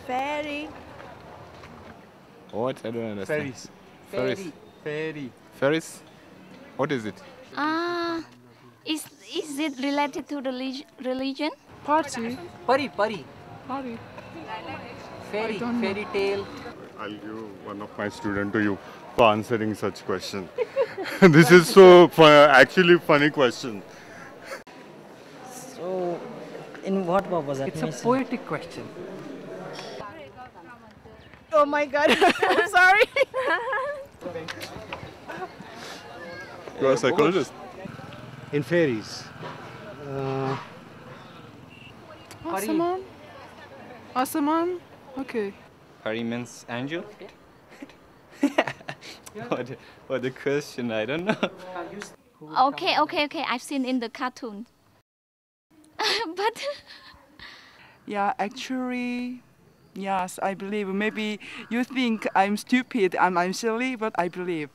Fairy. What? I don't understand. Fairies. Fairies. Fairy. Fairies? What is it? Ah, is it related to religion? Party. Pari. Party. Fairy tale. I'll give one of my students to you for answering such question. This is so actually funny question. So, in what purpose? It's a poetic question. Oh my god, I'm sorry. You are a psychologist. In fairies. Asaman? Asaman? Okay. Fairy means angel? What the question? I don't know. Okay. I've seen in the cartoon. But Yeah, actually, yes, I believe. Maybe you think I'm stupid and I'm silly, but I believe.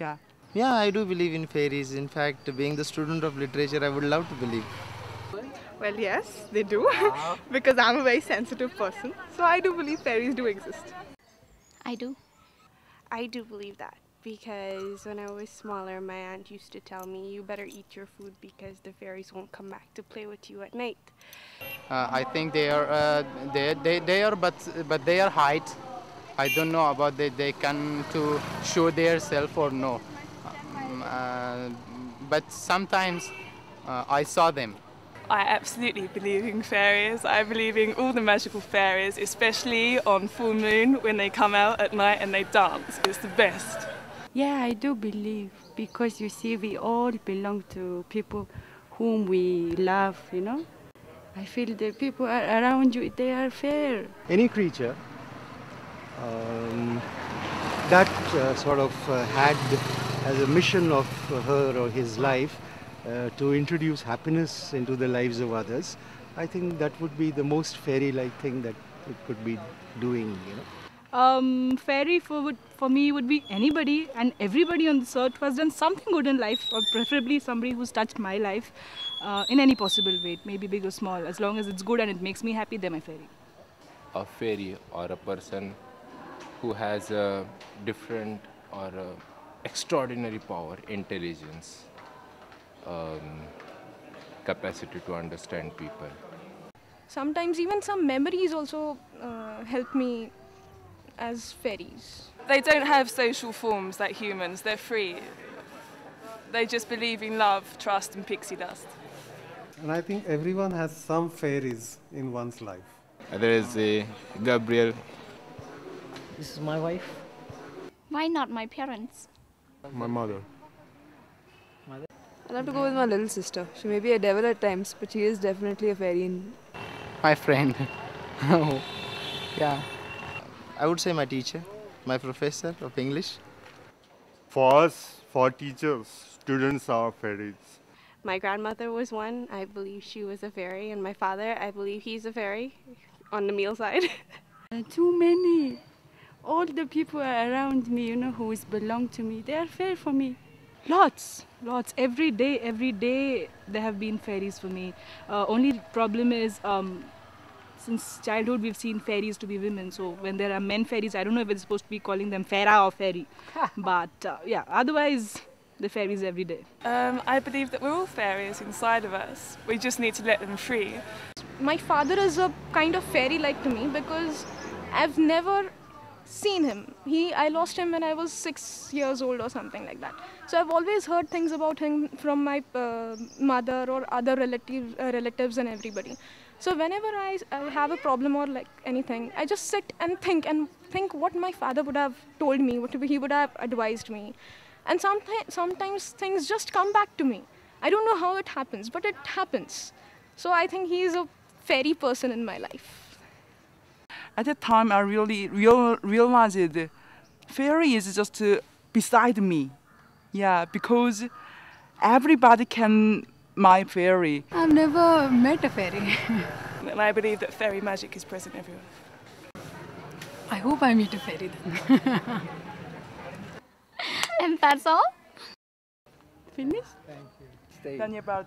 Yeah. Yeah, I do believe in fairies. In fact, being the student of literature, I would love to believe. Well, yes, they do. Because I'm a very sensitive person. So I do believe fairies do exist. I do. I do believe that because when I was smaller, my aunt used to tell me, you better eat your food because the fairies won't come back to play with you at night. I think they are, but they are hide. I don't know about they can to show their self or no. But sometimes I saw them. I absolutely believe in fairies. I believe in all the magical fairies, especially on full moon when they come out at night and they dance. It's the best. Yeah, I do believe because you see we all belong to people whom we love, you know. I feel the people around you, they are fair. Any creature that sort of had as a mission of her or his life to introduce happiness into the lives of others, I think that would be the most fairy-like thing that it could be doing, you know. Fairy for me would be anybody and everybody on this earth who has done something good in life, or preferably somebody who's touched my life in any possible way, maybe big or small. As long as it's good and it makes me happy, they're my fairy. A fairy or a person who has a different or extraordinary power, intelligence, capacity to understand people. Sometimes even some memories also help me as fairies. They don't have social forms like humans. They're free. They just believe in love, trust and pixie dust. And I think everyone has some fairies in one's life. There is a Gabriel. This is my wife. Why not my parents? My mother. I'll have to go with my little sister. She may be a devil at times, but she is definitely a fairy. My friend. Yeah. I would say my teacher, my professor of English. For us, for teachers, students are fairies. My grandmother was one. I believe she was a fairy. And my father, I believe he's a fairy on the male side. Too many. All the people around me, you know, who belong to me, they are fair for me. Lots. Every day there have been fairies for me. Only problem is, since childhood we've seen fairies to be women. So when there are men fairies, I don't know if it's supposed to be calling them Faira or fairy. But yeah, otherwise the fairies every day. I believe that we're all fairies inside of us. We just need to let them free. My father is a kind of fairy-like to me because I've never seen him. I lost him when I was 6 years old or something like that. So I've always heard things about him from my mother or other relatives and everybody. So whenever I have a problem or like anything, I just sit and think what my father would have told me, what he would have advised me. And sometimes things just come back to me. I don't know how it happens, but it happens. So I think he is a fairy person in my life. At that time, I really realized it. Fairy is just beside me. Yeah, because everybody can my fairy. I've never met a fairy. And I believe that fairy magic is present everywhere. I hope I meet a fairy then. And that's all? Finish? Thank you. Tell me about